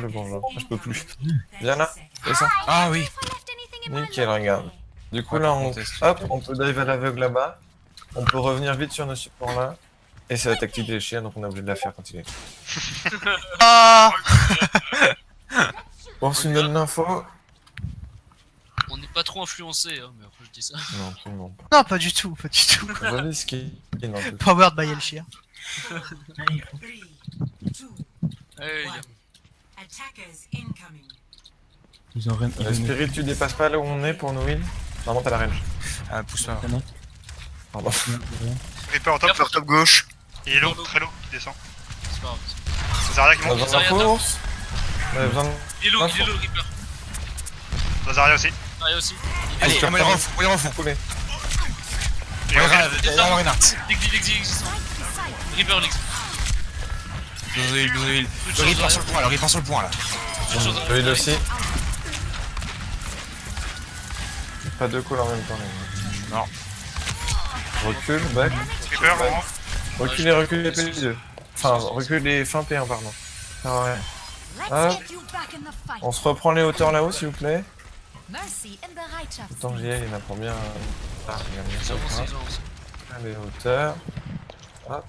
le bonjour. Je peux plus. Viens là, c'est ça. Ah oui. Nickel, regarde. Du coup là, on peut dive à l'aveugle là-bas. On peut revenir vite sur nos supports là. Et c'est la tactique des chiens, donc on est obligé de la faire quand il est. Ah. Bon, si tu me donnes l'info. On n'est pas trop influencé, hein, mais après je dis ça. Non, absolument pas. Non, pas du tout, pas du tout. Joli ski. Non, tout. Powered by Elshire. Allez les gars. Ils ont rien. Spirit, tu dépasses pas là où on est pour nous heal. Normalement, t'as la range. Ah, pousse-toi. Pardon. Reaper en top, top gauche. Il est low, très low, il descend. C'est pas grave. Zazaria qui On a monte. besoin d'infos, ours. On a besoin de... Il est low, Reaper. Zazaria aussi. Zaria aussi. Allez, on va le refond, on va le refond. couler. Et ok. Derrière Reinhardt. L'exi. Reaper, l'exi. Le Reaper sur le point, le Reaper sur le point là. Le heal aussi. Pas deux calls en même temps, les gars. Non. Recule, back. Reaper, vraiment. Reculez P2. Enfin, reculez fin P1, pardon. Ah ouais. Hop. On se reprend les hauteurs là-haut, s'il vous plaît. Autant que j'y aille, il y en a pour bien. Ah, regarde, Ils ça. avancent, ils avancent. Les hauteurs. Hop.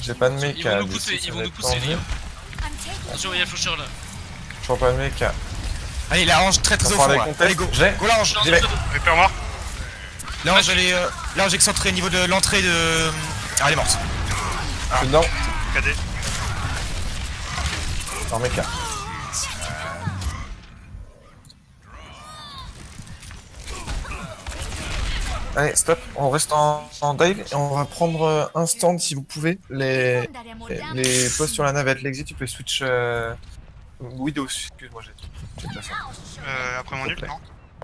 J'ai pas de Ils méca. vont nous pousser, ils vont nous pousser, les gars. Attention, il y a Flusher là. Je vois pas de méca. Allez, la range très On au va fond faire là. les Allez, contextes. go. J'ai. Go la range. J'y vais. Reaper mort. La range, elle est. La range excentrée au niveau de l'entrée de. Ah, elle est morte. Je suis dedans. KD. Dans méca. Allez, stop, on reste en dive et on va prendre un stand si vous pouvez. Les postes sur la navette, l'exit, tu peux switch Widows, excuse-moi, j'ai déjà ça. Après mon ult, non?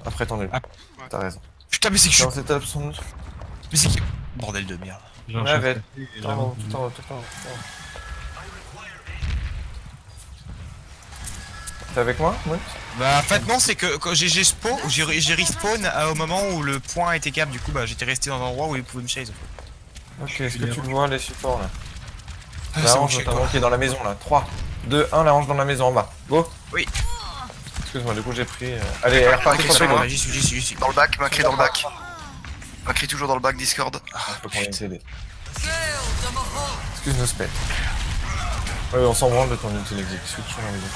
Après ton nul. Ah. T'as raison. Putain, mais c'est que je suis. Dans cette option, Mais c'est que. Bordel de merde. navette, tout en haut, tout en haut, tout en haut. T'es avec moi? Oui. Bah, en fait, non, c'est que quand j'ai spawn, j'ai respawn au moment où le point était cap, du coup, bah, j'étais resté dans un endroit où il pouvait me chase. Ok, est-ce que tu le vois, les supports là? Ah, La c'est bon, range je suis notamment qui est dans la maison là. 3, 2, 1, la range dans la maison en bas. Go! Oui. Excuse-moi, du coup j'ai pris. Allez, elle repart, Ok, go. sur moi, j'y suis. Dans le bac, Macri dans le bac. Macri toujours dans le bac Discord. Faut qu'on vienne t'aider. Excuse-nous, spell. Ouais, on s'en branle de ton ulti l'exécution, j'ai envie de dire.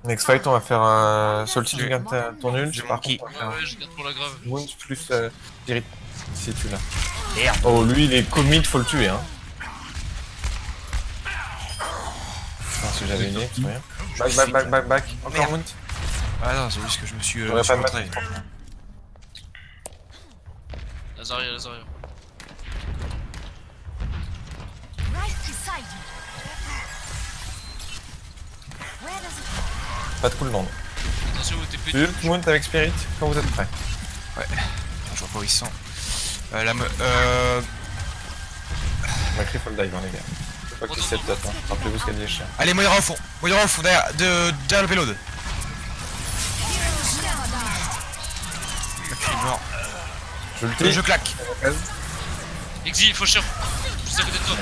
Next fight, on va faire un Salty, tu gardes ton ult. Par manqué. contre, on va faire Ouais, je garde pour la grave. un Wound plus Spirit. Si tu l'as. Merde. Oh, lui il est commit, faut le tuer hein. Putain, si j'avais une c'est rien. Back. Encore Merde. Wound. Ah non, c'est juste que je me suis. J'aurais pas de montré. match. Lazaria. Pas de cooldown. Attention, t'es petit. Ult, Wound avec Spirit, quand vous êtes prêts. Ouais. Je vois pas où ils sont. Macri faut le dive hein les gars. Faut pas que tu set top hein. Rappelez-vous ce qu'a dit les chiens. Allez, Moira au fond, derrière le payload. Ok, mort. Je le Je claque. Exi, Flusher. Juste à côté de toi.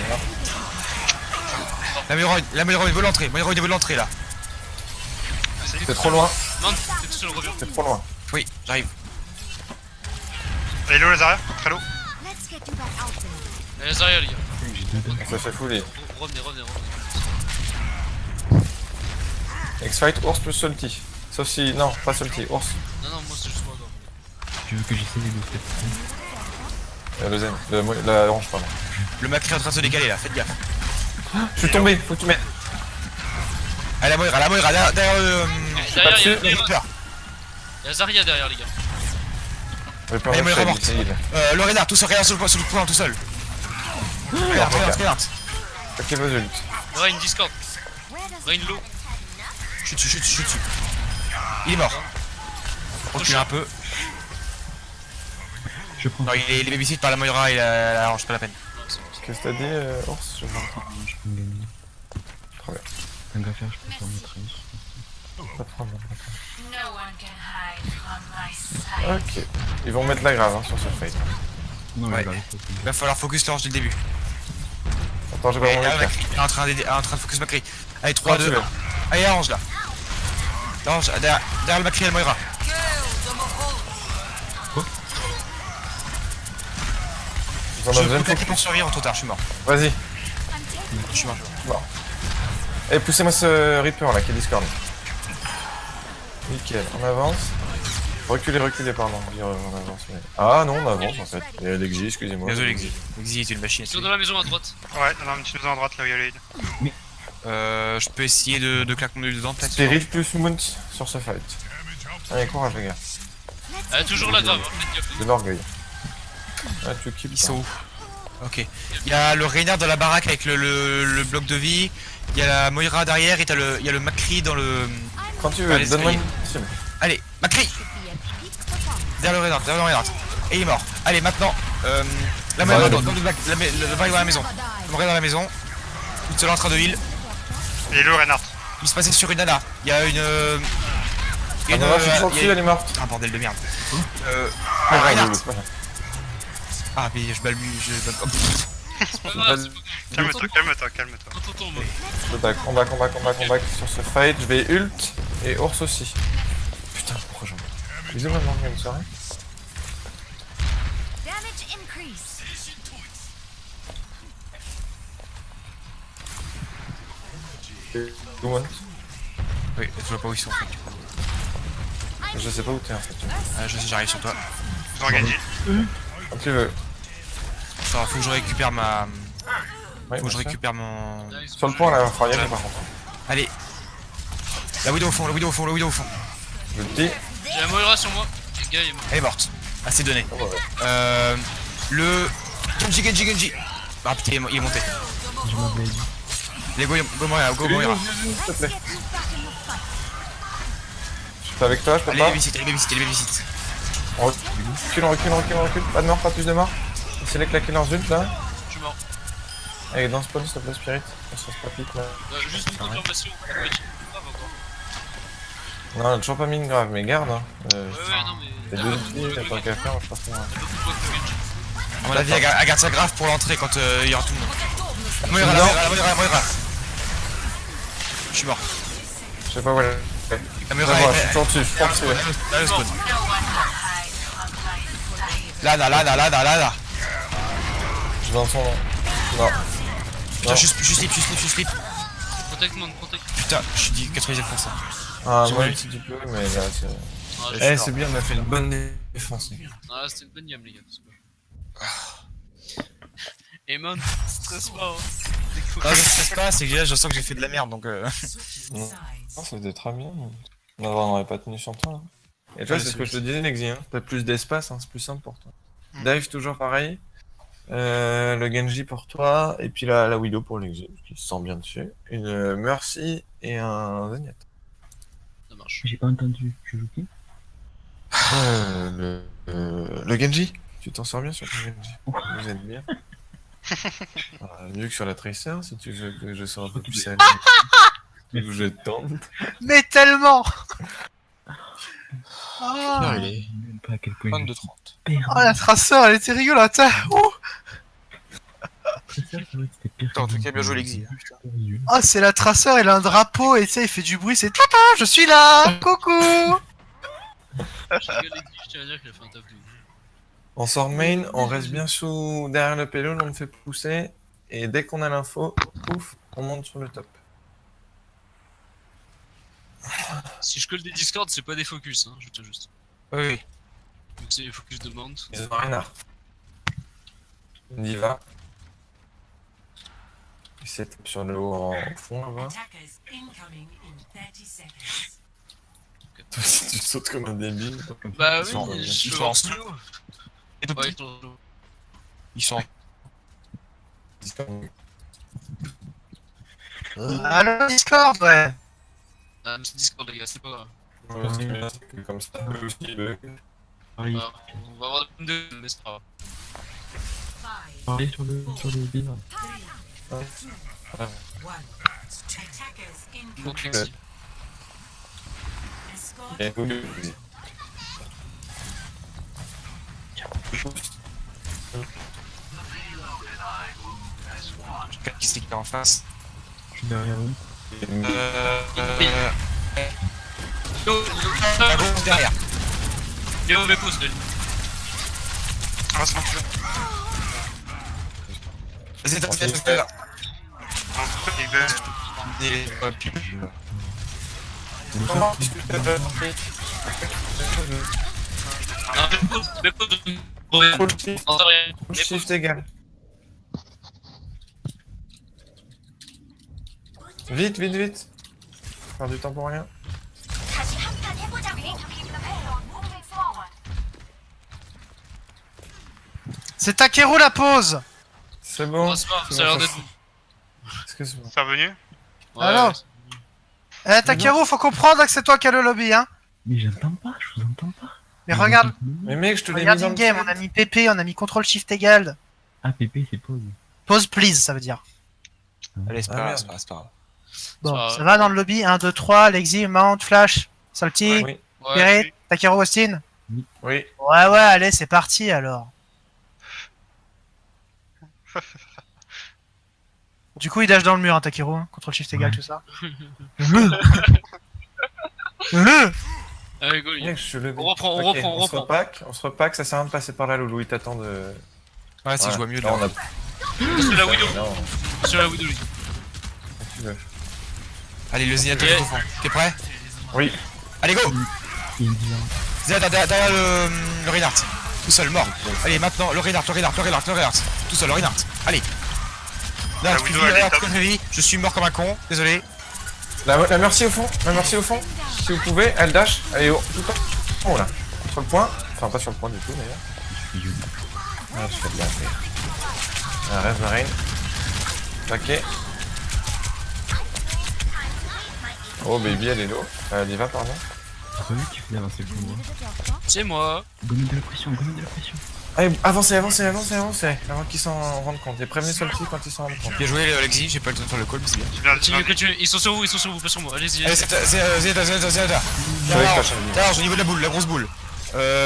La Moira au niveau de l'entrée, là. C'est trop loin, Non, t'es tout seul, reviens. c'est trop loin. Oui, j'arrive. Elle est low, Lazaria. Très low. Lazaria, les gars. Ça fait fouler. Revenez. X-Fight, ours plus Salty. Sauf si. Non, pas Salty, ours. Non, moi c'est juste moi, quoi. Tu veux que j'essaie de faire Le zen, la orange, pardon. Le Macri est en train de se décaler là, faites gaffe. Je suis tombé, faut que tu mettes. Ah, la Moira, derrière Derrière, il y a le Reaper. Il y a Zarya derrière, les gars. Reaper Elle Rush, est il morte. est heal. Le Reinhardt, tout seul, regarde sur le point tout seul. Reinhardt. Ok, vos ult. Rain, Discord. Rain low. Je suis dessus. Il est mort. Recule un peu. Je prends. Non, il est babysit par la Moira et la range, pas la peine. Qu'est-ce que t'as dit, ours? Je vois. Je peux me gagner. Très bien. Tant qu'à faire, je peux faire mon trace. Pas de problème. Ok. Ils vont mettre la grave hein, sur ce fight. Non, Ouais. mais bah, Il va falloir focus l'ange dès le début. Attends, j'ai pas Et mon là, écart. Macri est en train de focus Macri. Allez, 3, Quand 2, tu 1. veux. Allez, Ange là. Ange, derrière le Macri et le Moira. Vous en Je avez peux besoin claquer pour survivre, trop tard, je suis mort. Vas-y. Je suis mort. Et poussez-moi ce Reaper là qui est Discord. Nickel, on avance. Reculez, pardon. Dire on avance. Mais... Ah non, on avance en fait. Et Alexis, excusez-moi. Désolé, Exi. Exi est une machine. Ils sont dans la maison à droite. Ouais, dans la petite maison à droite là où il y a l'aide. Je peux essayer de claquer mon nez dedans peut-être. Spirit plus Mount sur ce fight. Allez, courage les gars. Ah, toujours la grave, hein, faites gaffe. De l'orgueil. Ah, tu kiffes. Ils sont où? Ok. Il y a le Reynard dans la baraque avec le bloc de vie. Il y a la Moira derrière et il y a le Macri dans le... Quand tu veux, Allez, donne-moi c'est une cible. Allez, Macri derrière le Reynard. Et il est mort. Allez, maintenant, la Moira dans le bac, le bac dans la maison. La Moira dans la maison. Toute seule en train de heal. Et le Reinhardt. Il se passait sur une nana. Il y a une... Ah non, là, je suis toujours dessus, elle est morte. Ah, bordel de merde. Ah, Reinhardt. oui. Ah, mais je balbue, oh, C'est pas grave, c'est pas grave. Calme-toi. On tombe. Combat sur ce fight. Je vais ult et Ours aussi. Putain, pourquoi j'en ai. Bisous maman, bonne soirée. Damage increase. Mount. Oui, je vois pas où ils sont en fait. Je sais pas où t'es en fait. Ah, je sais, j'arrive sur toi. Ils ont gagné. Quand tu veux. Attends, faut que je récupère ma... Ouais, Faut que je bien sûr. récupère mon... Sur le point là, il va falloir y aller par contre. Allez. La Widow au fond, Je le dis. J'ai la Moira sur moi. Les gars, il est mort. Elle est morte. Ah, c'est donné. Oh, ouais. Le... Genji. Ah putain, il est monté. Je m'avais dit. Les go Moira, go Moira. S'il te plaît. Je suis avec toi, je peux Allez, pas. babysit. On recule. Pas de mort, pas plus de mort. C'est les claquer leurs ult là. Je suis mort. Allez, dans spawn s'il te plaît, Spirit. On se pas pique là. Juste une confirmation. Ouais, j'ai grave encore. Non, on a toujours pas mis une grave, mais garde. Hein. Ouais, non, mais. Les deux outils, t'as pas qu'à faire, je pense que. À mon avis, elle garde sa grave pour l'entrée quand il y aura tout le monde. La Moira. Je suis mort. Je sais pas où elle est. La Je Moira vois, je suis est... toujours dessus, je pense que. Là, le spawn. Là. Je vais dans son nom. Non. Putain, je slip. Protect. Putain, je suis dit 90%. Ah, C'est moi, vrai. un petit peu, mais là, c'est. Ah, Eh, c'est bien, on a fait une bonne défense. Ah, c'était une bonne game, les gars. C'est pas. Et man, stresse pas. Hein. Non, je stresse pas, c'est que là, je sens que j'ai fait de la merde donc. Non, c'était très bien. On n'aurait pas tenu sur toi. Hein. Et toi, Ouais, c'est ce c'est que je te disais, Nexi. Hein. T'as plus d'espace, hein, c'est plus simple pour toi. Dive, toujours pareil. Le Genji pour toi. Et puis la Widow pour Nexi, qui se sent bien dessus. Une Mercy et un Zenyatta. Ça marche. J'ai pas entendu. Tu joues qui? Le Genji. Tu t'en sors bien sur le Genji. Vous êtes bien. Mieux que sur la Tracer, si tu veux que je sois un peu plus sérieux. Je tente. Mais tellement. Ah, il est Même pas à quel point. 22-30. Oh, la traceur, elle était rigolote. Hein. Oh, En tout cas, bien joué, Lexi. oh, c'est la traceur, elle a un drapeau et tu sais, il fait du bruit, c'est tata, je suis là. Coucou. Je tiens à dire qu'il a fait un taf de ouf. On sort main, on reste bien derrière le payload, on le fait pousser, et dès qu'on a l'info, pouf, on monte sur le top. Si je colle des Discord, c'est pas des focus, hein, je tiens juste. Oui. Donc c'est les focus de Mount. Ils ont rien. Diva. Il s'est tapé sur le haut en fond là-bas. Toi aussi tu sautes comme un débile. Bah Ils sont- oui, ils je suis sont en en slow. Et tout Ouais, petit. ils sont en slow. Allo Discord, ouais. Ah, mais c'est Discord, les gars, c'est pas grave. Ouais, c'est bien, c'est que comme ça, eux aussi, ils bug. Pareil, Alors, on va avoir des deux, mais c'est pas grave. pareil sur le bide. Donc, Lexi. Et oui, oui. Qui c'est qui est en face? Je suis derrière eux. À gauche derrière. Léo me pousse, Léo. Ah, c'est bon, tu Vas-y, attends, Ok. c'est là. il baisse. Non, me pousse. Ouais, Full shift, on sait rien. full shift égal. Vite, vite, vite. Faire du temps pour rien. 다시 한판 해보자고. Moving forward. C'est Takeru la pause. C'est bon. Oh, c'est pas, c'est ça a l'air bon, d'être. Excuse-moi. C'est revenu? Ouais, Alors Eh Takeru, faut comprendre que c'est toi qui as le lobby, hein. Mais j'entends pas, je vous entends pas. Mais regarde, Mais mec, je te l'ai regarde mis dans le in-game, chat. on a mis PP, on a mis CTRL SHIFT égal. Ah, Pépé, c'est pause. Pause please, ça veut dire. Allez, c'est Ah, pas grave, merde. c'est pas grave, c'est pas grave. Bon, Ça va. ça va dans le lobby, 1, 2, 3, Lexi, Mount, Flash, Salty, Oui, Ouais. Spirit, Takeru, Austin. oui. Ouais, ouais, allez, c'est parti alors. Du coup, il dash dans le mur, hein, Takeru, hein. CTRL SHIFT égal, Ouais. tout ça. Allez, go, les gars. Mec, je suis levé. On reprend, on Ok, reprend, on reprend. on se repack, ça sert à rien de passer par là, Loulou, il t'attend de... Ouais, si je vois mieux là. là. On a... C'est la Widow. Non, C'est la Widow, lui. tu veux. Allez, le Zénator Ok. est au fond. T'es prêt? Oui. Allez, go! Il me dit là. Zénator derrière le Reinhardt. Tout seul, mort. Allez, maintenant, le Reinhardt. Tout seul, le Reinhardt. Allez. Là, La tu Widow, vis, elle est Reinhardt, top. comme je l'ai dit. Je suis mort comme un con. Désolé. La Mercy au fond, si vous pouvez, elle dash, elle est tout en haut là, sur le point, enfin pas sur le point du tout d'ailleurs. Je suis joli. Ah, je fais de la reste marine. Ok. Oh baby, elle est low. Elle y va pardon. T'as pas vu qu'il fait avancer pour moi? C'est moi. Gomme de la pression, gomme de la pression. Allez, avancez, avant qu'ils s'en rendent compte. Et prévenez Salty quand ils s'en rendent compte. Bien joué, Alexis. J'ai pas le temps de faire le call, mais c'est bien. C'est bien, Continue, continue. Ils sont sur vous, pas sur moi. Allez-y. Allez, Zénator. Avec ta chaîne. Au niveau de la boule, la grosse boule.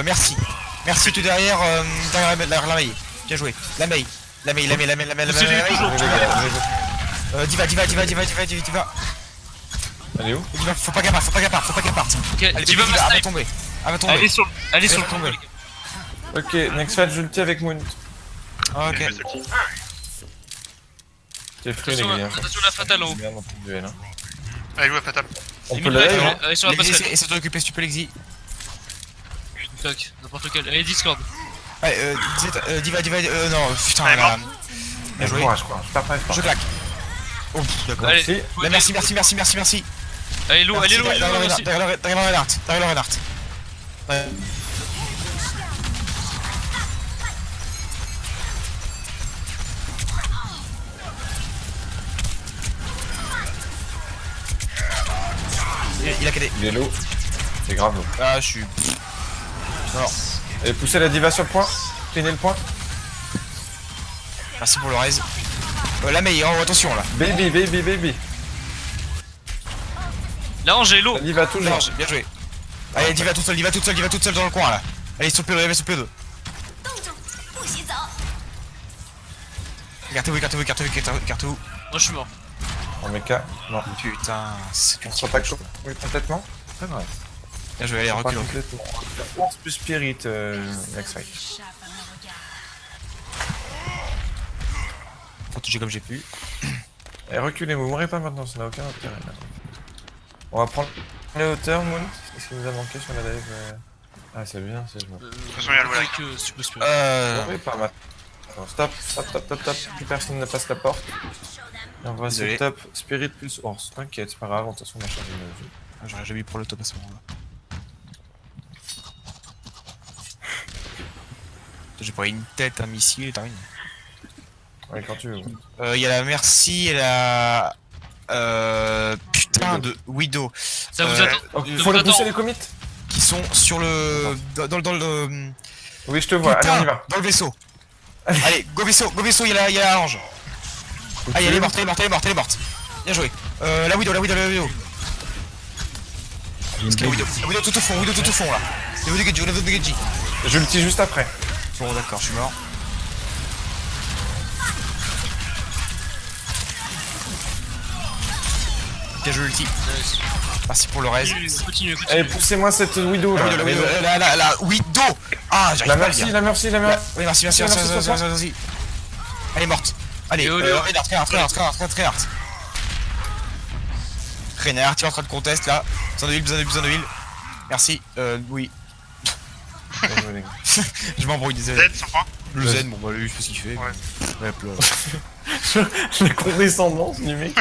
Merci. Merci, tout derrière la maille. Bien joué. La maille. Diva. Elle est où? Diva, faut pas qu'elle parte. Ok, Allez, Diva Diva, m'a elle va snipe. tomber. Allez sur le tomber. combo, les gars. Ok, next fight, je le tiens avec Moon. Ok. T'es fru les gars. Attention la fatale en haut. Bien dans ton duel. Hein. Allez, ouais, fatal. On peut Limite, la live, hein. allez sur la Lexi, passerelle. essaie de t'occuper si tu peux, Lexi. Tac, n'importe quel. Allez, Discord. Allez, Diva, non, putain, Allez, là. mort. Bien joué. Courage, quoi. Je perds pas, Je claque. Oh, pff, d'accord. Allez, Si. Là, merci. Allez, l'eau, allez, l'eau, Derrière le aussi. Reinhardt. Ouais. Il a cadé. Il est low. C'est grave low. Ah, je suis. Alors, Et poussez la diva sur le point. Cleaner le point. merci pour le raise. La meilleure, attention là. Baby. Là, j'ai l'eau. La diva toujours. Large, bien joué. Allez, Diva toute seule dans le coin là. Allez, sur le P2, sur le P2. 动作不许走。 Carte-vous. Moi, je suis mort. En mecha. Non. Putain, c'est On se repack oui, complètement. Pas grave. bien joué, allez, Pas recule. complètement. Force plus spirit, next fight. Faut toucher comme j'ai pu. Et reculez, vous mourrez pas maintenant, ça n'a aucun intérêt. Là. On va prendre les hauteurs, Moon. C'est ce qui nous a manqué sur la live. Ah, c'est bien, c'est bon. De toute façon, il y a le wall. Avec, si tu peux se faire. Oui, pas maintenant. Stop. Plus personne ne passe la porte. Et on va Désolé. essayer top spirit plus horse. T'inquiète, c'est pas grave, de toute façon on a chargé nos vies. J'aurais jamais eu pour le top à ce moment-là. J'ai pris une tête, un missile et t'as rien. Ouais, quand tu veux. Il y a la Merci et la. Putain de Widow. Ça vous attend. Oh, Ne faut vous le pousser attend. les commits. Qui sont sur le. Dans le. Oui, je te vois, allez, on y va. Dans le vaisseau. Allez, go vaisseau, il y a la orange. Allez, elle est morte. Bien joué. La Widow. J'ai une La blague. Widow tout au fond là. Le Widow de Genji. Je le tue juste après. Bon, d'accord, je suis mort. Bien joué l'ulti. Merci pour le raise. Continue. Allez, poussez-moi cette Widow là. La Widow. Ah, j'arrive La pas à le merci, dire. la merci, la merci. Oui, merci. Elle est morte. Allez, Reinhardt. Reinhardt, tu es en train de contest là. Besoin de heal. Merci, oui. Bien joué, les gars. Je m'embrouille, désolé. Z sur moi. Le Zen, bon bah lui, je sais ce qu'il fait. Ouais. Hop là. La condescendance du mec.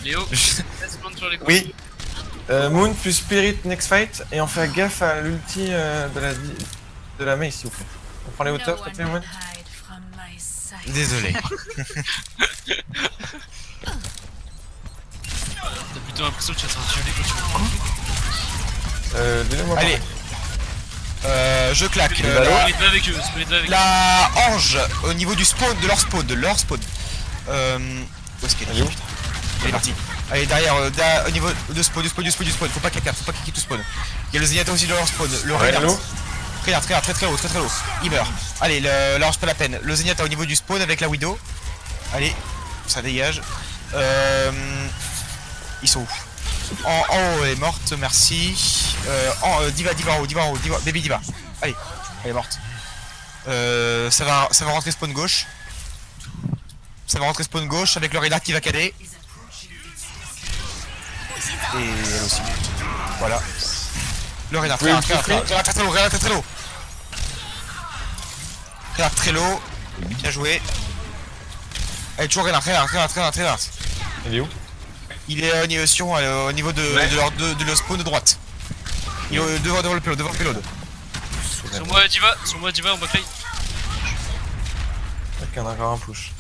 Léo, laisse-moi sur les coups. Oui. Moon plus Spirit next fight et on fait gaffe à l'ulti de la Mei s'il vous plaît. On prend les hauteurs, s'il te plaît, Moon. Désolé. T'as plutôt l'impression que tu vas te faire violer quand tu vas. Donnez-moi Allez. Je claque. Split va avec eux, Split va avec eux. La Ange au niveau du spawn, de leur spawn. Où est-ce qu'elle est? Elle est partie. Allez, derrière, au niveau de spawn. Faut pas kicker tout spawn. Il y a le Zenyatta aussi de leur spawn. Le Reinhardt. Reinhardt, très haut. Il meurt. Allez, l'Ange, pas la peine. Le Zenyatta au niveau du spawn avec la Widow. Allez, ça dégage. Ils sont où? En haut, elle est morte, merci. Diva en haut, Baby Diva. Allez, elle est morte. Ça va rentrer spawn gauche. Avec le Reinhardt qui va caler. Et elle aussi. Voilà. Le Reinhardt, Reinhardt très low. Bien joué. Allez, toujours Reinhardt. Il est où? Il est au niveau de leur spawn de droite. Il est devant le payload. Sur moi Diva, on backline. Ok, on a encore un push.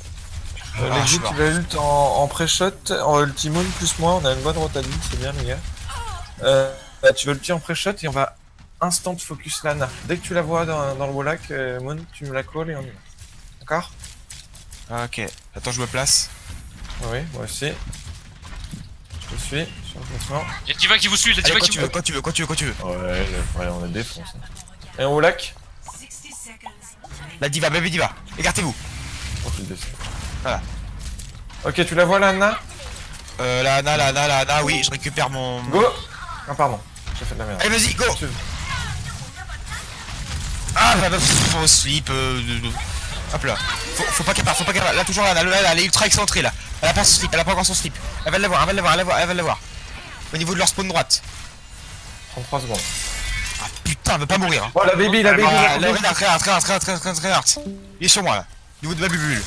je L'exit, suis tu mort. vas ult en pré-shot, en ulti Moon plus moi, on a une bonne rotadine, c'est bien les gars. Tu vas ulti en pré-shot et on va instant focus Lana. Dès que tu la vois dans le wallhack, Moon, tu me la calls et on y va. D'accord? Ok, attends, je me place. Oui, moi aussi. Je te suis, sur le placement. Y'a Diva qui vous suit, la Allez, Diva quand qui tu vous veux, quand tu veux. Ouais, on a défonce. Et en wallhack? La Diva, Baby Diva, écartez-vous. Oh, tu le descends. Voilà. Ok, tu la vois Lana? La Ana, oui, je récupère mon... Go! Ah, pardon, j'ai fait de la merde. Allez, vas-y, go. Tu- Ah, faut slip, hop là. Faut pas qu'elle parte. Là, toujours là, elle est ultra excentrée là. Elle a pas son slip, elle a pas encore son slip. Elle va l'avoir. Au niveau de leur spawn droite. 33 secondes. Ah putain, elle veut pas mourir. Hein. Oh, la baby, la baby, la baby. Reinhardt. Il est sur moi là. Au niveau de ma bubule.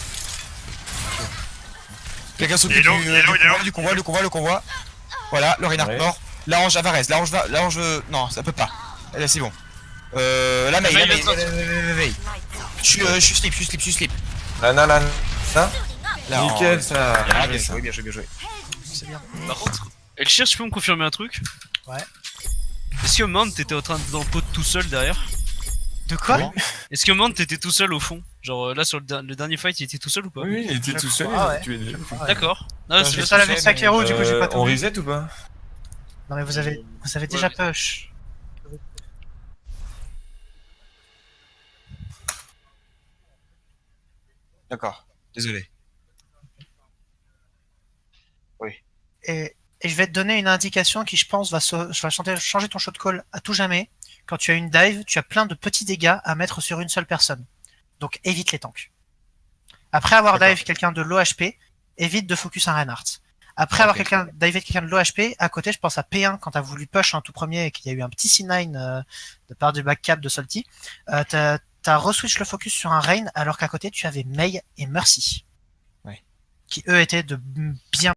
Quelqu'un s'occupe Il est là. du convoi. Voilà, le Reinhardt Ouais. mort. La Ange Avarez, non, ça peut pas. Là, c'est bon. La Mei. Je suis slip. Lana, ça? Là, Nickel, ça. Ah, bien joué. Par contre, Elchir, tu peux me confirmer un truc? Ouais. Est-ce que Mount t'étais en train de dans le pot tout seul derrière? De quoi? Est-ce que Mount t'étais tout seul au fond? Genre là sur le dernier fight il était tout seul ou pas? Oui, il était tout seul, Ah ouais. tu es déjà. D'accord. J'ai ça la vu Sakero, du coup j'ai pas tout On vu. reset ou pas? Non mais vous avez déjà mais- push. D'accord, désolé. Et je vais te donner une indication qui, je pense, va changer ton shot call à tout jamais. Quand tu as une dive, tu as plein de petits dégâts à mettre sur une seule personne. Donc évite les tanks. Après avoir D'accord. dive quelqu'un de low HP, évite de focus un Reinhardt. Après avoir divé quelqu'un de low HP, à côté, je pense à P1 quand t'as voulu push un tout premier et qu'il y a eu un petit C9 de part du backcap de Salty. T'as reswitch le focus sur un Rain alors qu'à côté tu avais Mei et Mercy. Ouais. Qui eux étaient de bien